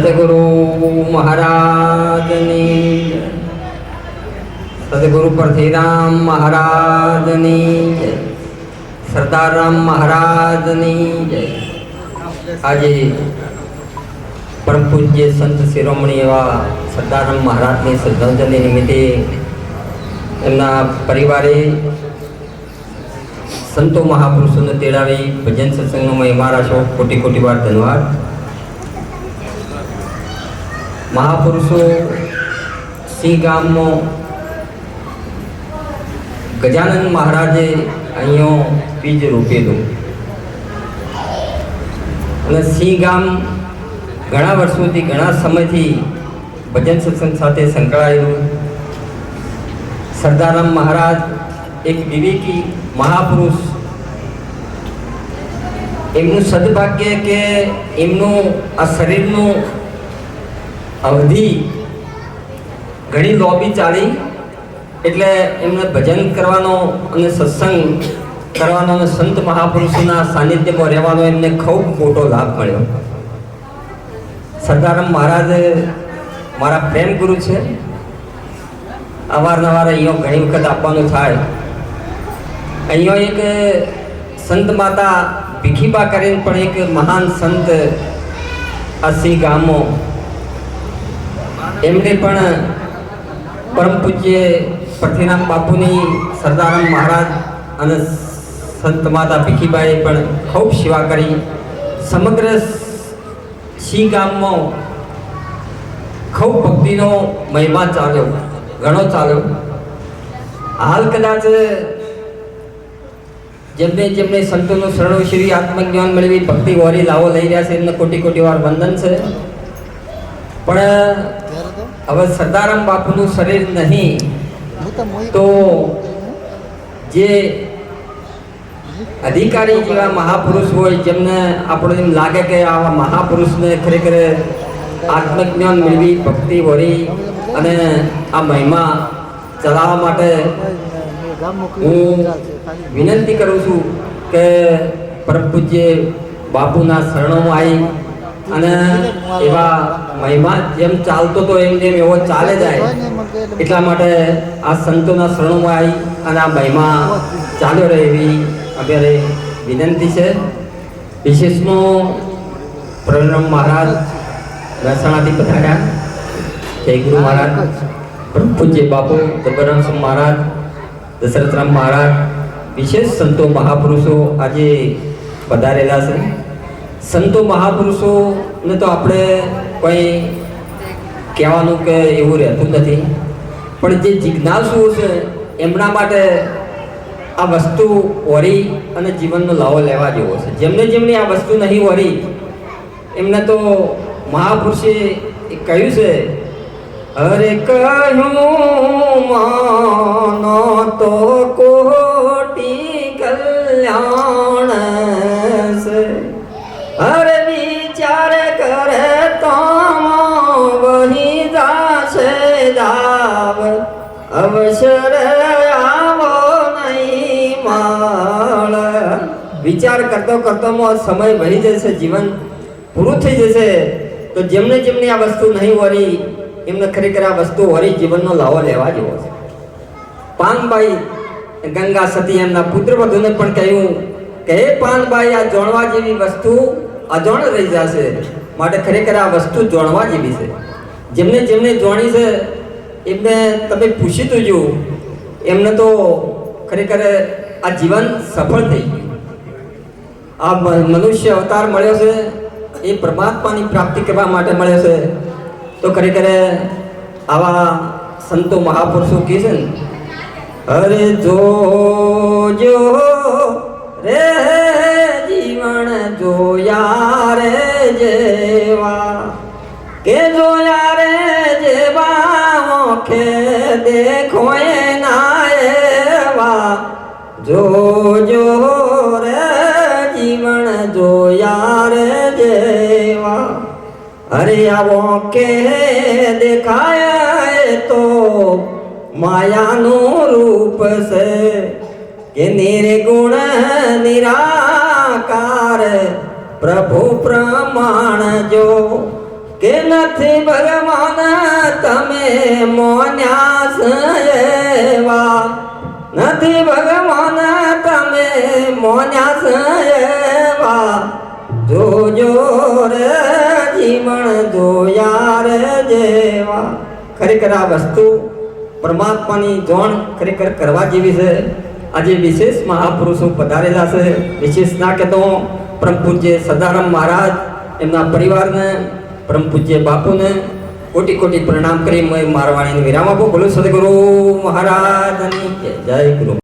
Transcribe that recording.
સદગુરુ મહારાજની જય. સદગુરુ પરથીરામ મહારાજની જય. સરદાર રામ મહારાજની જય. આજે પરમ પૂજ્ય સંત શિરોમણી એવા સરદાર રામ મહારાજની શ્રદ્ધાંજલિ નિમિત્તે એમના પરિવારે સંતો મહાપુરુષોને તેડાવી ભજન સત્સંગનો મહિમા રાશો. કોટી કોટી વાર ધન્યવાદ. મહાપુરુષો સિંહ ગામમાં ગજાનંદ મહારાજે અહીંયા બીજ રોપેલું અને સિંહ ગામ ઘણા વર્ષોથી ઘણા સમયથી ભજન સત્સંગ સાથે સંકળાયેલું. સરદારામ મહારાજ એક વિવેકી મહાપુરુષ, એમનું સદભાગ્ય કે એમનું આ શરીરનું અવધિ ઘણી લોબી ચાલી, એટલે એમને ભજન કરવાનો અને સત્સંગ કરવાનો અને સંત મહાપુરુષોના સાનિધ્યમાં રહેવાનો એમને ખૂબ મોટો લાભ મળ્યો. સરદારામ મહારાજ મારા પ્રેમ ગુરુ છે. અવારનવાર અહીંયા ઘણી વખત આપવાનું થાય. અહીંયા એક સંત માતા ભીખીબા કરીને પણ એક મહાન સંત આ સિંહ ગામમાં, એમને પણ પરમ પૂજ્ય પરથીરામ બાપુની, સરદારામ મહારાજ અને સંત માતા ભીખીબાએ પણ ખૂબ સેવા કરી. સમગ્ર સિંહ ગામમાં ખૂબ ભક્તિનો મહિમા ચાલ્યો, ઘણો ચાલ્યો. હાલ કદાચ જેમને જેમને સંતોનું શરણો શ્રી આત્મજ્ઞાન મેળવી ભક્તિ વોરી લાવો લઈ રહ્યા છે, એમને કોટી કોટી વાર વંદન છે. પણ હવે સરદારામ બાપુનું શરીર નહીં તો જે અધિકારી જેવા મહાપુરુષ હોય, જેમને આપણે એમ લાગે કે આવા મહાપુરુષને ખરેખર આત્મજ્ઞાન મેળવી ભક્તિ વળી અને આ મહિમા ચલાવવા માટે હું વિનંતી કરું છું કે પરમ પૂજ્ય બાપુના શરણોમાં આવી અને એવા મહિમા જેમ ચાલતો તો એમ જેમ એવો ચાલે જાય, એટલા માટે આ સંતોના શરણોમાં આવી અને આ મહિમા ચાલ્યો રહે એવી અમારે વિનંતી છે. વિશેષમાં પ્રણવ મહારાજ મહેસાણાથી પધાર્યા. જય ગુરુ મહારાજ, પરમ પૂજ્ય બાપુ જબરરામ મહારાજ, દશરથરામ મહારાજ, વિશેષ સંતો મહાપુરુષો આજે પધારેલા છે. સંતો મહાપુરુષોને તો આપણે કોઈ કહેવાનું કે એવું રહેતું નથી, પણ જે જિજ્ઞાસુઓ છે એમના માટે આ વસ્તુ વરી અને જીવનનો લાવો લેવા જેવો છે. જેમને જેમને આ વસ્તુ નહીં વરી એમને તો મહાપુરુષે કહ્યું છે, અરે કહ્યું માનો તો કોટી કલ્યાણ છે, અરે વિચાર કરે તો વહી જાશે દાવ, અવસર આવો નહીં માળ. વિચાર કરતો કરતો સમય વહી જશે, જીવન પૂરું થઈ જશે. તો જેમને જેમને આ વસ્તુ નહીં વરી એમને ખરેખર આ વસ્તુ વરી જીવનનો લાવો લેવા જેવો છે. પાનબાઈ ગંગા સતી એમના પુત્ર વધુને પણ કહ્યું કે હે પાનબાઈ, આ જાણવા જેવી વસ્તુ અજાણ રહી જશે, માટે ખરેખર આ વસ્તુ જાણવા જેવી છે. જેમને જેમને જાણી છે એમને તમે પૂછી તો જો, એમને તો ખરેખર આ જીવન સફળ થઈ ગયું. આ મનુષ્ય અવતાર મળ્યો છે એ પરમાત્માની પ્રાપ્તિ કરવા માટે મળ્યો છે. તો ખરેખર આવા સંતો મહાપુરુષો કહે છે ને, અરે જોજો રે જીવન જોયા રે જેવા, કે જોયા રે જેવા ઓખે દેખો ના એવા, જોજો રે જીવન જોયા રે જેવા. અરે આવો કે દેખાય તો માયાનું રૂપ છે, કે નિર્ગુણ નિરાકાર પ્રભુ પ્રમાણ જો, કે નથી ભગવાન તમે મોન્યા સેવા, નથી ભગવાન તમે મોન્યા સેવા, જોજો રે જીવન જોયા રે જેવા. ખરેખર આ વસ્તુ પરમાત્માની જોણ ખરેખર કરવા જેવી છે. આજે વિશેષ મહાપુરુષો પધારેલા છે. વિશેષ ના કહેતો પરમ પૂજ્ય સદારામ મહારાજ, એમના પરિવારને, પરમ પૂજ્ય બાપુને કોટી કોટી પ્રણામ કરી મેં મારવાણીને વિરામ આપો. બોલો સદગુરુ મહારાજની જય. જય ગુરુ.